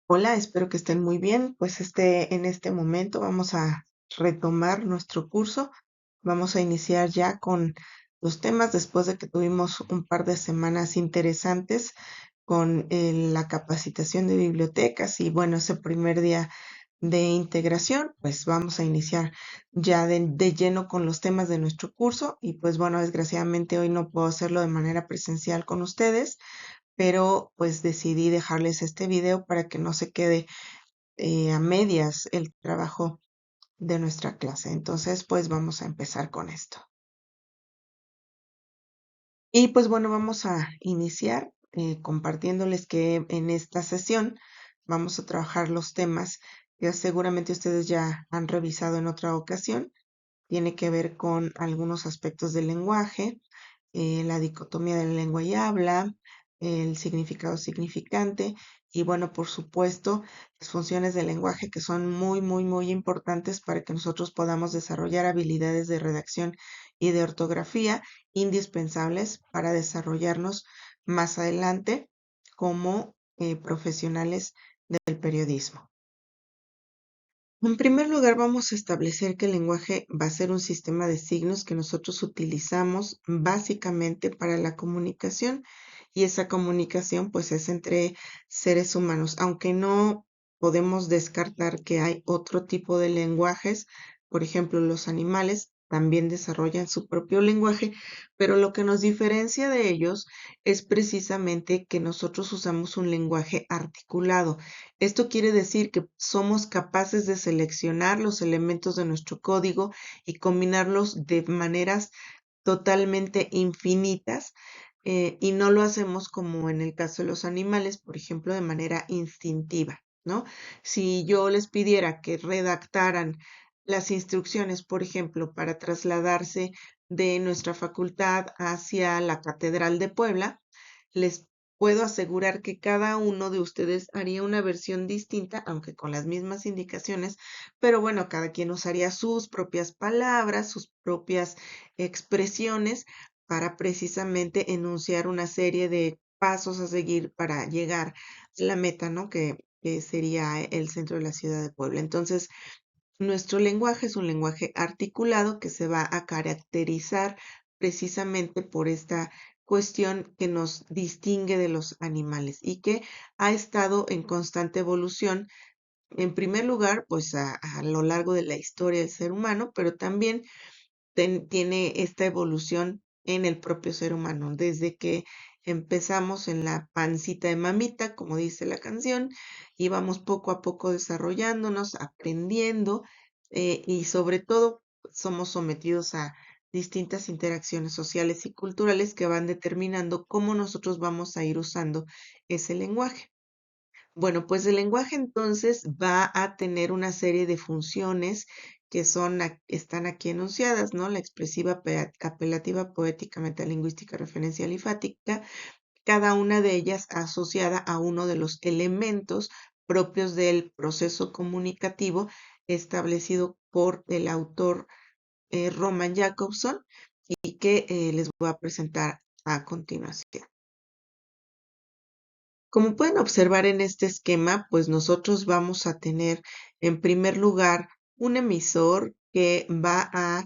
Hola, espero que estén muy bien. Pues en este momento vamos a retomar nuestro curso. Vamos a iniciar ya con los temas después de que tuvimos un par de semanas interesantes con la capacitación de bibliotecas y bueno, ese primer día de integración, pues vamos a iniciar ya de lleno con los temas de nuestro curso y pues bueno, desgraciadamente hoy no puedo hacerlo de manera presencial con ustedes, pero pues decidí dejarles este video para que no se quede a medias el trabajo de nuestra clase. Entonces, pues vamos a empezar con esto. Y pues bueno, vamos a iniciar compartiéndoles que en esta sesión vamos a trabajar los temas que seguramente ustedes ya han revisado en otra ocasión. Tiene que ver con algunos aspectos del lenguaje, la dicotomía de la lengua y habla, el significado significante y bueno, por supuesto, las funciones del lenguaje que son muy importantes para que nosotros podamos desarrollar habilidades de redacción y de ortografía indispensables para desarrollarnos más adelante como profesionales del periodismo. En primer lugar, vamos a establecer que el lenguaje va a ser un sistema de signos que nosotros utilizamos básicamente para la comunicación y esa comunicación pues es entre seres humanos, aunque no podemos descartar que hay otro tipo de lenguajes, por ejemplo, los animales también desarrollan su propio lenguaje, pero lo que nos diferencia de ellos es precisamente que nosotros usamos un lenguaje articulado. Esto quiere decir que somos capaces de seleccionar los elementos de nuestro código y combinarlos de maneras totalmente infinitas, y no lo hacemos como en el caso de los animales, por ejemplo, de manera instintiva, ¿no? Si yo les pidiera que redactaran las instrucciones, por ejemplo, para trasladarse de nuestra facultad hacia la Catedral de Puebla, les puedo asegurar que cada uno de ustedes haría una versión distinta, aunque con las mismas indicaciones, pero bueno, cada quien usaría sus propias palabras, sus propias expresiones para precisamente enunciar una serie de pasos a seguir para llegar a la meta, ¿no? Que sería el centro de la ciudad de Puebla. Entonces, nuestro lenguaje es un lenguaje articulado que se va a caracterizar precisamente por esta cuestión que nos distingue de los animales y que ha estado en constante evolución, en primer lugar, pues a lo largo de la historia del ser humano, pero también tiene esta evolución en el propio ser humano, desde que empezamos en la pancita de mamita, como dice la canción, y vamos poco a poco desarrollándonos, aprendiendo, y sobre todo somos sometidos a distintas interacciones sociales y culturales que van determinando cómo nosotros vamos a ir usando ese lenguaje. Bueno, pues el lenguaje entonces va a tener una serie de funciones que están aquí enunciadas, ¿no? La expresiva, apelativa, poética, metalingüística, referencial y fática, cada una de ellas asociada a uno de los elementos propios del proceso comunicativo establecido por el autor Roman Jacobson y que les voy a presentar a continuación. Como pueden observar en este esquema, pues nosotros vamos a tener en primer lugar un emisor que va a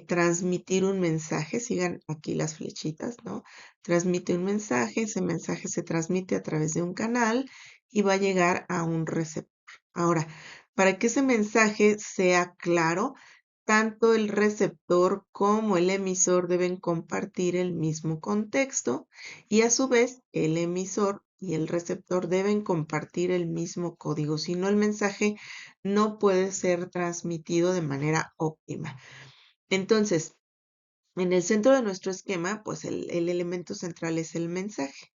transmitir un mensaje. Sigan aquí las flechitas, ¿no? Transmite un mensaje, ese mensaje se transmite a través de un canal y va a llegar a un receptor. Ahora, para que ese mensaje sea claro, tanto el receptor como el emisor deben compartir el mismo contexto y a su vez el emisor y el receptor deben compartir el mismo código, si no el mensaje no puede ser transmitido de manera óptima. Entonces, en el centro de nuestro esquema, pues el elemento central es el mensaje.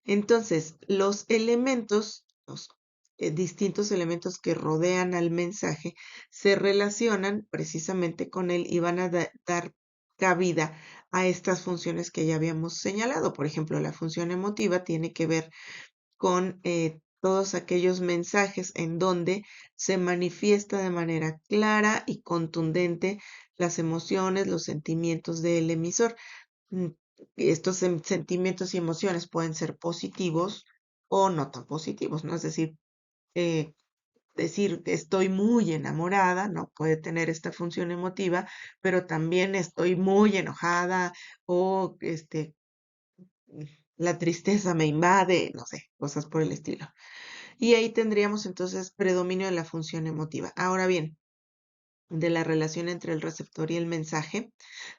Entonces, los elementos, los distintos elementos que rodean al mensaje, se relacionan precisamente con él y van a dar cabida a estas funciones que ya habíamos señalado. Por ejemplo, la función emotiva tiene que ver con todos aquellos mensajes en donde se manifiesta de manera clara y contundente las emociones, los sentimientos del emisor. Mm, Estos sentimientos y emociones pueden ser positivos o no tan positivos, ¿no? Es decir, eh, decir estoy muy enamorada, ¿no? Puede tener esta función emotiva, pero también estoy muy enojada o la tristeza me invade, no sé, cosas por el estilo. Y ahí tendríamos entonces predominio de la función emotiva. Ahora bien, de la relación entre el receptor y el mensaje,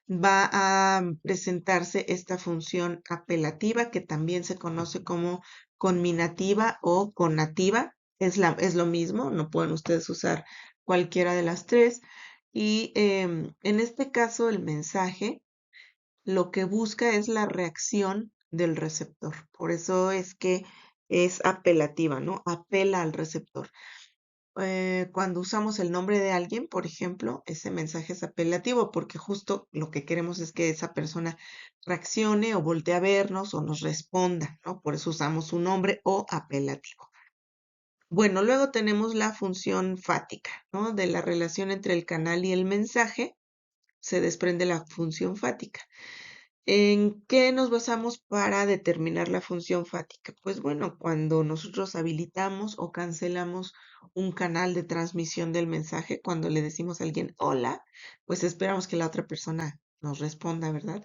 va a presentarse esta función apelativa que también se conoce como conminativa o conativa. Es lo mismo, no pueden ustedes usar cualquiera de las tres. Y en este caso, el mensaje lo que busca es la reacción del receptor. Por eso es que es apelativa, ¿no? Apela al receptor. Cuando usamos el nombre de alguien, por ejemplo, ese mensaje es apelativo porque justo lo que queremos es que esa persona reaccione o voltee a vernos o nos responda, ¿no? Por eso usamos su nombre o apelativo. Bueno, luego tenemos la función fática, ¿no? De la relación entre el canal y el mensaje se desprende la función fática. ¿En qué nos basamos para determinar la función fática? Pues bueno, cuando nosotros habilitamos o cancelamos un canal de transmisión del mensaje, cuando le decimos a alguien hola, pues esperamos que la otra persona nos responda, ¿verdad?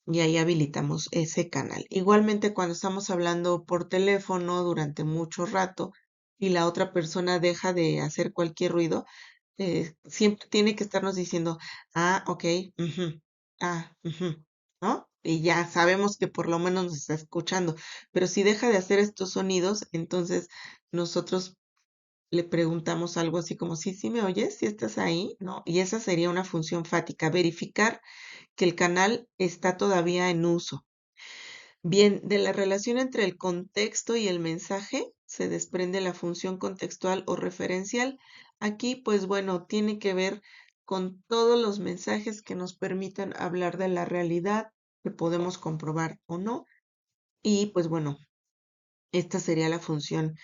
Y ahí habilitamos ese canal. Igualmente, cuando estamos hablando por teléfono durante mucho rato y la otra persona deja de hacer cualquier ruido, siempre tiene que estarnos diciendo, ok, ujú, ujú, ¿no? Y ya sabemos que por lo menos nos está escuchando. Pero si deja de hacer estos sonidos, entonces nosotros le preguntamos algo así como, sí, sí me oyes, si estás ahí, ¿no? Y esa sería una función fática, verificar que el canal está todavía en uso. Bien, de la relación entre el contexto y el mensaje se desprende la función contextual o referencial. Aquí, pues bueno, tiene que ver con todos los mensajes que nos permitan hablar de la realidad, que podemos comprobar o no. Y pues bueno, esta sería la función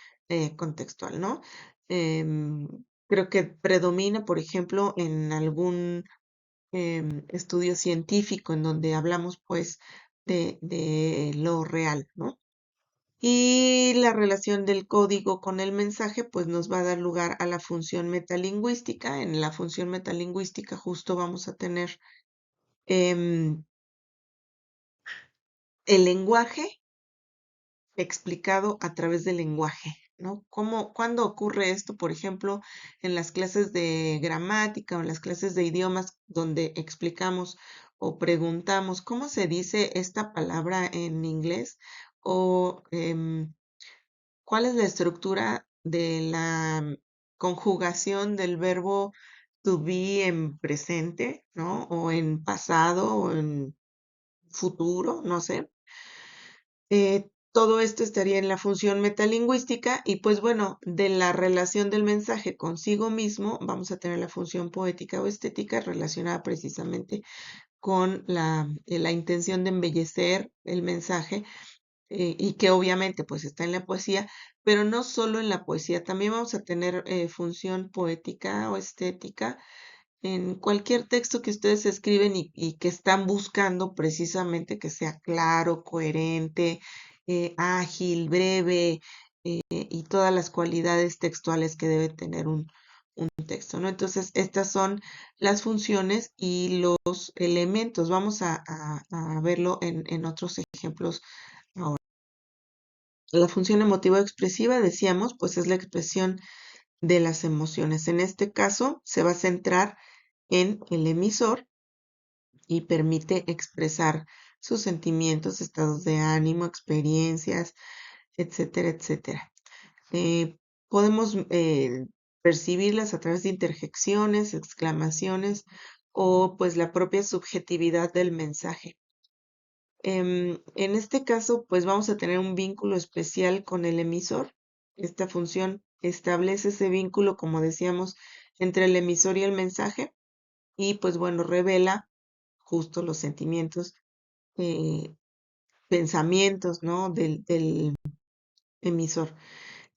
contextual, ¿no? Creo que predomina, por ejemplo, en algún estudio científico en donde hablamos pues de lo real, ¿no? Y la relación del código con el mensaje pues nos va a dar lugar a la función metalingüística. En la función metalingüística justo vamos a tener em, el lenguaje explicado a través del lenguaje, ¿no? ¿Cuándo ocurre esto? Por ejemplo, en las clases de gramática o en las clases de idiomas donde explicamos o preguntamos cómo se dice esta palabra en inglés o cuál es la estructura de la conjugación del verbo to be en presente, ¿no? O en pasado o en futuro, no sé. Todo esto estaría en la función metalingüística y pues bueno, de la relación del mensaje consigo mismo vamos a tener la función poética o estética relacionada precisamente con la intención de embellecer el mensaje y que obviamente pues está en la poesía, pero no solo en la poesía, también vamos a tener función poética o estética en cualquier texto que ustedes escriben y que están buscando precisamente que sea claro, coherente, ágil, breve y todas las cualidades textuales que debe tener un texto, ¿no? Entonces, estas son las funciones y los elementos. Vamos a verlo en otros ejemplos ahora. La función emotiva expresiva, decíamos, pues es la expresión de las emociones. En este caso, se va a centrar en el emisor y permite expresar sus sentimientos, estados de ánimo, experiencias, etcétera, etcétera. Podemos percibirlas a través de interjecciones, exclamaciones o pues la propia subjetividad del mensaje. En este caso, pues vamos a tener un vínculo especial con el emisor. Esta función establece ese vínculo, como decíamos, entre el emisor y el mensaje y pues bueno, revela justo los sentimientos, eh, pensamientos, ¿no? Del emisor.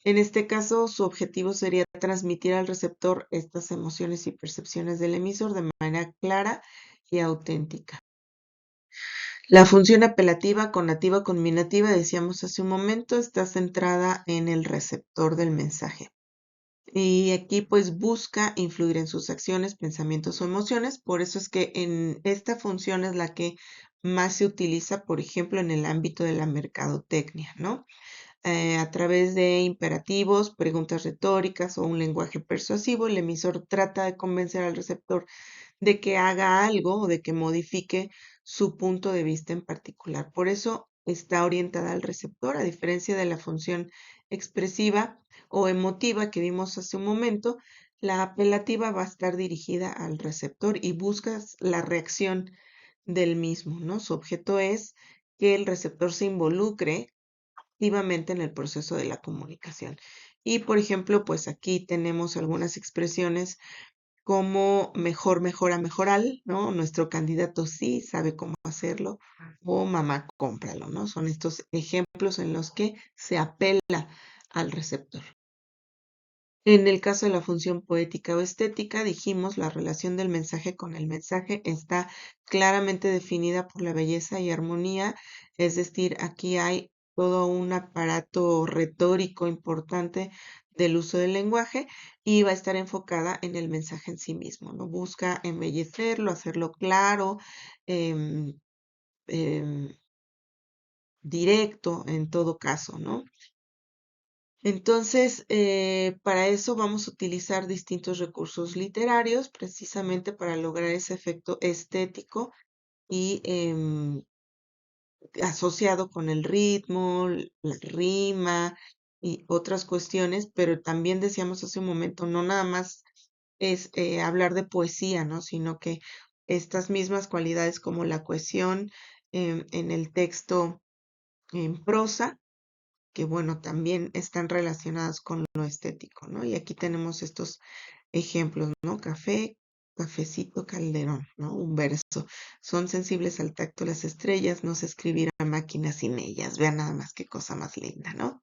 En este caso, su objetivo sería transmitir al receptor estas emociones y percepciones del emisor de manera clara y auténtica. La función apelativa, conativa, combinativa, decíamos hace un momento, está centrada en el receptor del mensaje. Y aquí pues busca influir en sus acciones, pensamientos o emociones. Por eso es que en esta función es la que más se utiliza, por ejemplo, en el ámbito de la mercadotecnia, ¿no? A través de imperativos, preguntas retóricas o un lenguaje persuasivo, el emisor trata de convencer al receptor de que haga algo o de que modifique su punto de vista en particular. Por eso está orientada al receptor, a diferencia de la función expresiva o emotiva que vimos hace un momento. La apelativa va a estar dirigida al receptor y buscas la reacción del mismo, ¿no? Su objeto es que el receptor se involucre activamente en el proceso de la comunicación. Y por ejemplo, pues aquí tenemos algunas expresiones como mejor, mejora, mejoral, ¿no? Nuestro candidato sí sabe cómo hacerlo, o mamá, cómpralo, ¿no? Son estos ejemplos en los que se apela al receptor. En el caso de la función poética o estética, dijimos la relación del mensaje con el mensaje está claramente definida por la belleza y armonía, es decir, aquí hay todo un aparato retórico importante del uso del lenguaje y va a estar enfocada en el mensaje en sí mismo, ¿no? Busca embellecerlo, hacerlo claro, em, em, directo en todo caso, ¿no? Entonces, para eso vamos a utilizar distintos recursos literarios, precisamente para lograr ese efecto estético y asociado con el ritmo, la rima y otras cuestiones, pero también decíamos hace un momento, no nada más es hablar de poesía, ¿no? Sino que estas mismas cualidades como la cohesión en el texto en prosa, que bueno, también están relacionadas con lo estético, ¿no? Y aquí tenemos estos ejemplos, ¿no? Café, cafecito, calderón, ¿no? Un verso. Son sensibles al tacto las estrellas, no se escribir a máquina sin ellas. Vean nada más qué cosa más linda, ¿no?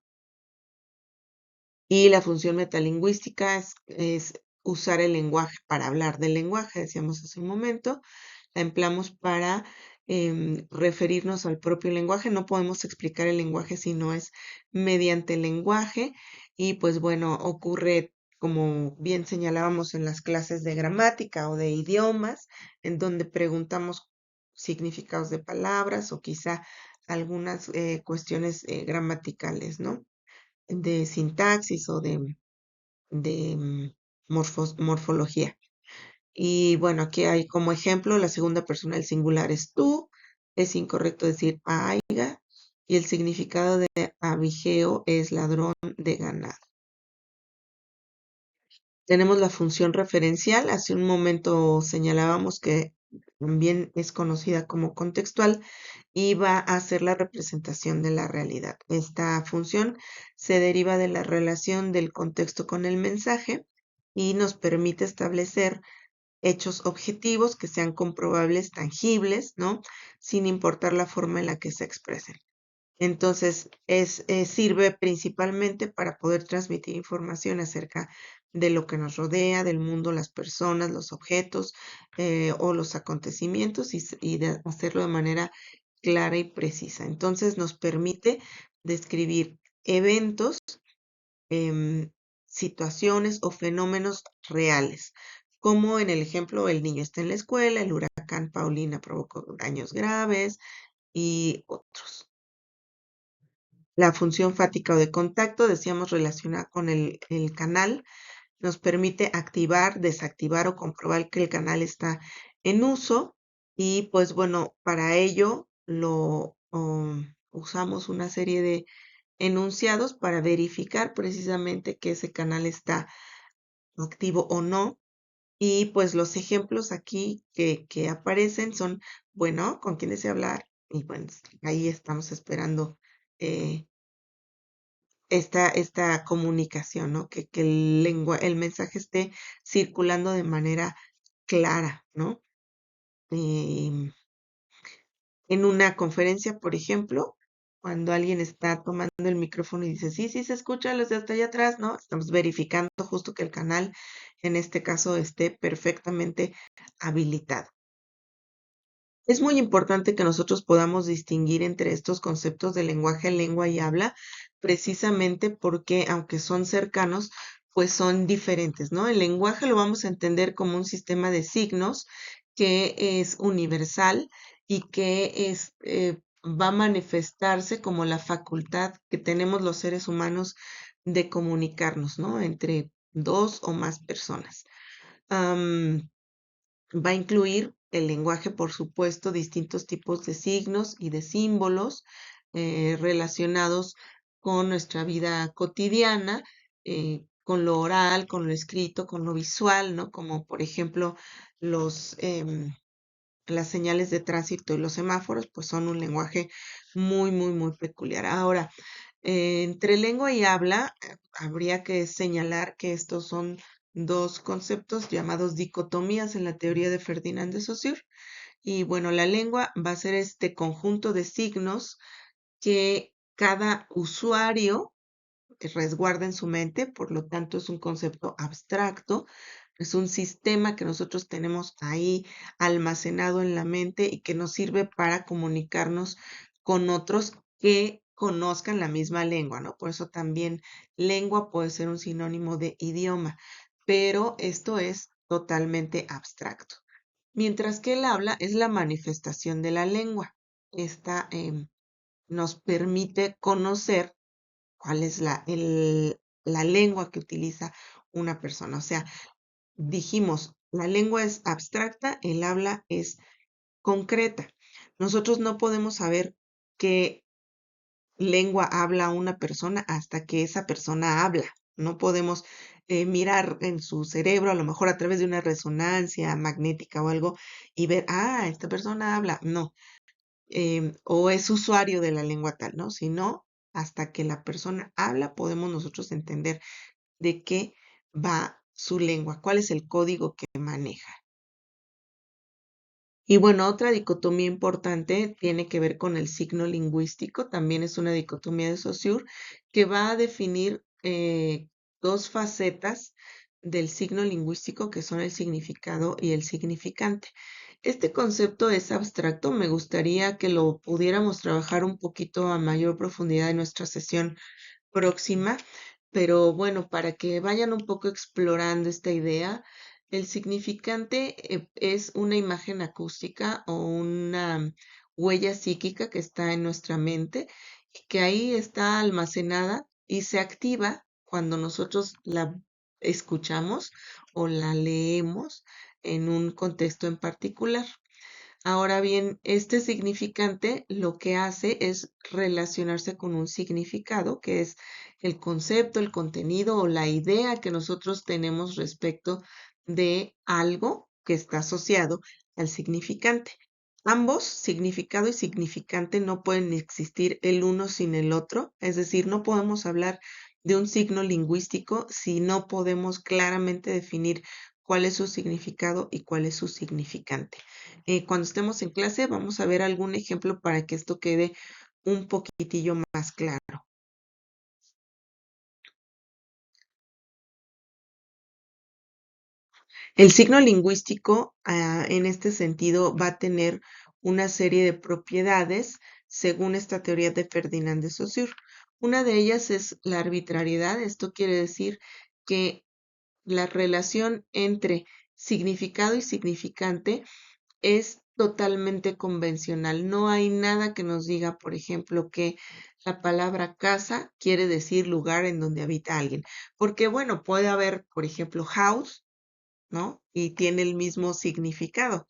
Y la función metalingüística es usar el lenguaje para hablar del lenguaje, decíamos hace un momento, la empleamos para referirnos al propio lenguaje. No podemos explicar el lenguaje si no es mediante el lenguaje. Y pues bueno, ocurre, como bien señalábamos en las clases de gramática o de idiomas, en donde preguntamos significados de palabras o quizá algunas cuestiones gramaticales, ¿no? De sintaxis o de morfología. Y bueno, aquí hay como ejemplo la segunda persona del singular es tú, es incorrecto decir aiga, y el significado de abigeo es ladrón de ganado. Tenemos la función referencial, hace un momento señalábamos que también es conocida como contextual y va a ser la representación de la realidad. Esta función se deriva de la relación del contexto con el mensaje y nos permite establecer hechos objetivos que sean comprobables, tangibles, ¿no? Sin importar la forma en la que se expresen. Entonces, sirve principalmente para poder transmitir información acerca de lo que nos rodea, del mundo, las personas, los objetos o los acontecimientos y de hacerlo de manera clara y precisa. Entonces, nos permite describir eventos, em, situaciones o fenómenos reales, como en el ejemplo, el niño está en la escuela, el huracán Paulina provocó daños graves y otros. La función fática o de contacto, decíamos, relacionada con el canal, nos permite activar, desactivar o comprobar que el canal está en uso y pues bueno, para ello usamos una serie de enunciados para verificar precisamente que ese canal está activo o no. Y pues los ejemplos aquí que aparecen son, bueno, ¿con quién desea hablar? Y bueno, ahí estamos esperando eh, esta comunicación, ¿no? Que el mensaje esté circulando de manera clara, ¿no? Em, en una conferencia, por ejemplo, cuando alguien está tomando el micrófono y dice, sí, sí, se escucha los de hasta allá atrás, ¿no? Estamos verificando justo que el canal, en este caso, esté perfectamente habilitado. Es muy importante que nosotros podamos distinguir entre estos conceptos de lenguaje, lengua y habla, precisamente porque aunque son cercanos, pues son diferentes, ¿no? El lenguaje lo vamos a entender como un sistema de signos que es universal y que va a manifestarse como la facultad que tenemos los seres humanos de comunicarnos, ¿no? Entre dos o más personas. Va a incluir el lenguaje, por supuesto, distintos tipos de signos y de símbolos relacionados con nuestra vida cotidiana, con lo oral, con lo escrito, con lo visual, ¿no? Como por ejemplo los, las señales de tránsito y los semáforos, pues son un lenguaje muy, muy, muy peculiar. Ahora, entre lengua y habla, habría que señalar que estos son dos conceptos llamados dicotomías en la teoría de Ferdinand de Saussure. Y bueno, la lengua va a ser este conjunto de signos que cada usuario resguarda en su mente, por lo tanto es un concepto abstracto, es un sistema que nosotros tenemos ahí almacenado en la mente y que nos sirve para comunicarnos con otros que conozcan la misma lengua, ¿no? Por eso también lengua puede ser un sinónimo de idioma, pero esto es totalmente abstracto. Mientras que el habla es la manifestación de la lengua. Esta nos permite conocer cuál es la lengua que utiliza una persona. O sea, dijimos, la lengua es abstracta, el habla es concreta. Nosotros no podemos saber qué lengua habla una persona hasta que esa persona habla. No podemos mirar en su cerebro, a lo mejor a través de una resonancia magnética o algo, y ver, ah, esta persona habla. No, o es usuario de la lengua tal, ¿no? Sino hasta que la persona habla, podemos nosotros entender de qué va su lengua, cuál es el código que maneja. Y bueno, otra dicotomía importante tiene que ver con el signo lingüístico, también es una dicotomía de Saussure, que va a definir dos facetas del signo lingüístico, que son el significado y el significante. Este concepto es abstracto, me gustaría que lo pudiéramos trabajar un poquito a mayor profundidad en nuestra sesión próxima, pero bueno, para que vayan un poco explorando esta idea, el significante es una imagen acústica o una huella psíquica que está en nuestra mente y que ahí está almacenada y se activa cuando nosotros la escuchamos o la leemos en un contexto en particular. Ahora bien, este significante lo que hace es relacionarse con un significado, que es el concepto, el contenido o la idea que nosotros tenemos respecto de algo que está asociado al significante. Ambos, significado y significante, no pueden existir el uno sin el otro, es decir, no podemos hablar de un signo lingüístico si no podemos claramente definir cuál es su significado y cuál es su significante. Cuando estemos en clase vamos a ver algún ejemplo para que esto quede un poquitillo más claro. El signo lingüístico, en este sentido, va a tener una serie de propiedades según esta teoría de Ferdinand de Saussure. Una de ellas es la arbitrariedad. Esto quiere decir que la relación entre significado y significante es totalmente convencional. No hay nada que nos diga, por ejemplo, que la palabra casa quiere decir lugar en donde habita alguien. Porque, bueno, puede haber, por ejemplo, house, ¿no? Y tiene el mismo significado.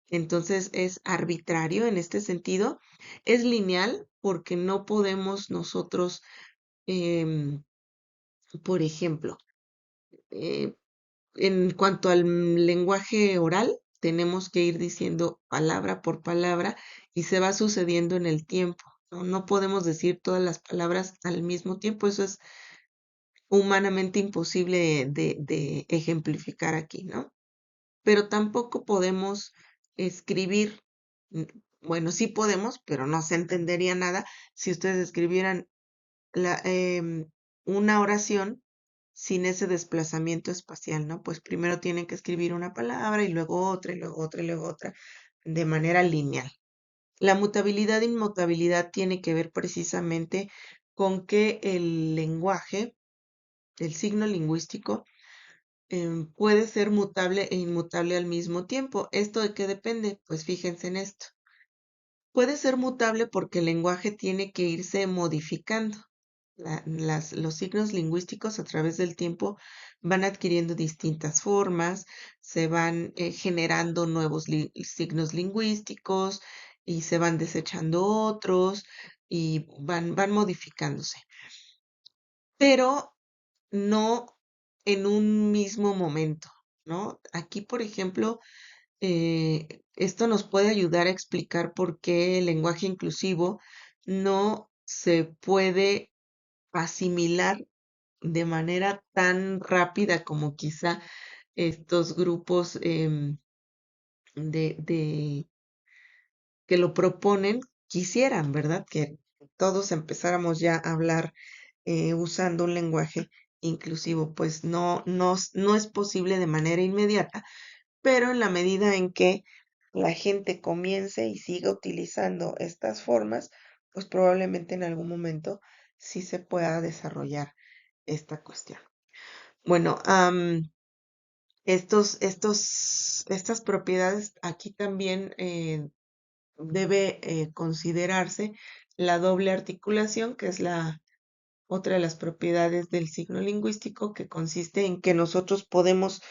Entonces es arbitrario en este sentido. Es lineal porque no podemos nosotros, em, por ejemplo, eh, en cuanto al lenguaje oral, tenemos que ir diciendo palabra por palabra y se va sucediendo en el tiempo, ¿no? No podemos decir todas las palabras al mismo tiempo, eso es humanamente imposible de ejemplificar aquí, ¿no? Pero tampoco podemos escribir, mm, bueno, sí podemos, pero no se entendería nada si ustedes escribieran la, una oración sin ese desplazamiento espacial, ¿no? Pues primero tienen que escribir una palabra y luego otra y luego otra y luego otra de manera lineal. La mutabilidad e inmutabilidad tiene que ver precisamente con que el lenguaje, el signo lingüístico, puede ser mutable e inmutable al mismo tiempo. ¿Esto de qué depende? Pues fíjense en esto. Puede ser mutable porque el lenguaje tiene que irse modificando. Los signos lingüísticos a través del tiempo van adquiriendo distintas formas, se van generando nuevos signos lingüísticos y se van desechando otros y van modificándose, pero no en un mismo momento, ¿no? Aquí, por ejemplo, esto nos puede ayudar a explicar por qué el lenguaje inclusivo no se puede asimilar de manera tan rápida como quizá estos grupos de que lo proponen quisieran, ¿verdad? Que todos empezáramos ya a hablar usando un lenguaje inclusivo. Pues no es posible de manera inmediata, pero en la medida en que la gente comience y siga utilizando estas formas, pues probablemente en algún momento sí se pueda desarrollar esta cuestión. Bueno, estas propiedades aquí también debe considerarse la doble articulación, que es la otra de las propiedades del signo lingüístico, que consiste en que nosotros podemos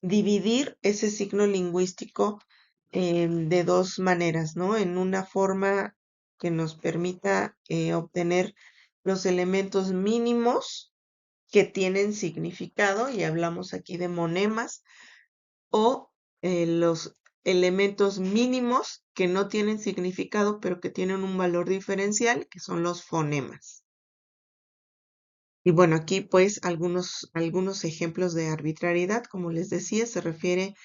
dividir ese signo lingüístico de dos maneras, ¿no? En una forma que nos permita obtener los elementos mínimos que tienen significado, y hablamos aquí de monemas, o los elementos mínimos que no tienen significado, pero que tienen un valor diferencial, que son los fonemas. Y bueno, aquí pues algunos ejemplos de arbitrariedad, como les decía, se refiere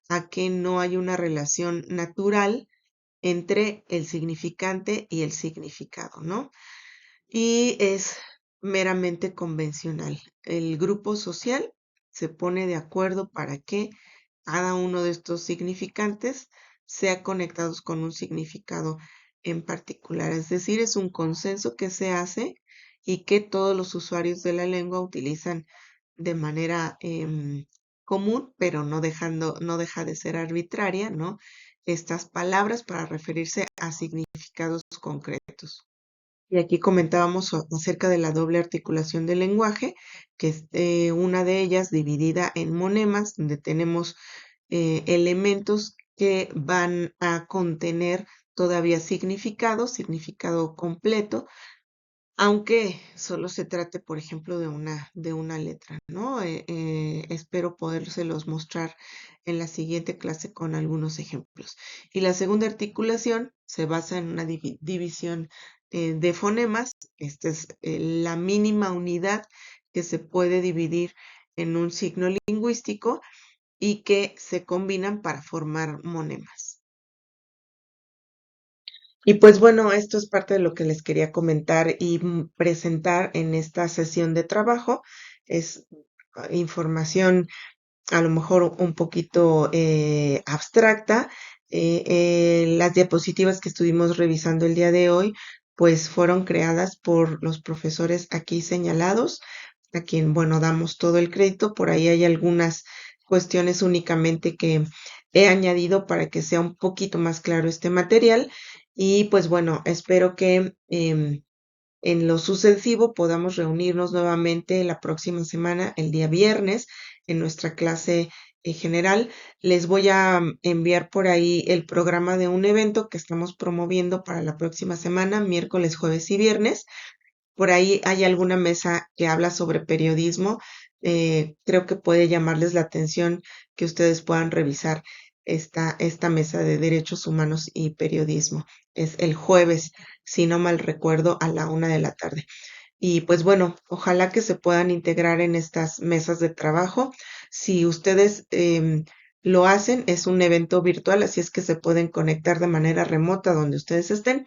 a que no hay una relación natural entre el significante y el significado, ¿no? Y es meramente convencional. El grupo social se pone de acuerdo para que cada uno de estos significantes sea conectados con un significado en particular. Es decir, es un consenso que se hace y que todos los usuarios de la lengua utilizan de manera común, pero no deja de ser arbitraria, ¿no? Estas palabras para referirse a significados concretos. Y aquí comentábamos acerca de la doble articulación del lenguaje, que es una de ellas dividida en monemas, donde tenemos elementos que van a contener todavía significado completo, aunque solo se trate, por ejemplo, de una letra, ¿no? Espero podérselos mostrar en la siguiente clase con algunos ejemplos. Y la segunda articulación se basa en una división de fonemas. Esta es la mínima unidad que se puede dividir en un signo lingüístico y que se combinan para formar monemas. Y pues bueno, esto es parte de lo que les quería comentar y presentar en esta sesión de trabajo. Es información a lo mejor un poquito abstracta. Las diapositivas que estuvimos revisando el día de hoy, pues fueron creadas por los profesores aquí señalados, a quien, bueno, damos todo el crédito. Por ahí hay algunas cuestiones únicamente que he añadido para que sea un poquito más claro este material. Y pues bueno, espero que en lo sucesivo podamos reunirnos nuevamente la próxima semana, el día viernes, en nuestra clase general. Les voy a enviar por ahí el programa de un evento que estamos promoviendo para la próxima semana, miércoles, jueves y viernes. Por ahí hay alguna mesa que habla sobre periodismo. Creo que puede llamarles la atención que ustedes puedan revisar esta mesa de derechos humanos y periodismo. Es el jueves, si no mal recuerdo, a la 1 de la tarde. Y pues bueno, ojalá que se puedan integrar en estas mesas de trabajo. Si ustedes lo hacen, es un evento virtual, así es que se pueden conectar de manera remota donde ustedes estén.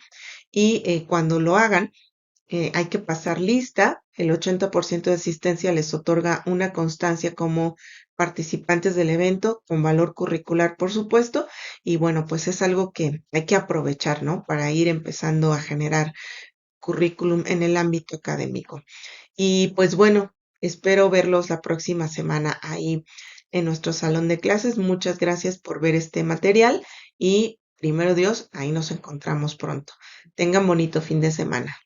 Y cuando lo hagan, hay que pasar lista. El 80% de asistencia les otorga una constancia como participantes del evento con valor curricular, por supuesto. Y bueno, pues es algo que hay que aprovechar, ¿no? Para ir empezando a generar currículum en el ámbito académico. Y pues bueno, espero verlos la próxima semana ahí en nuestro salón de clases. Muchas gracias por ver este material y primero Dios, ahí nos encontramos pronto. Tengan bonito fin de semana.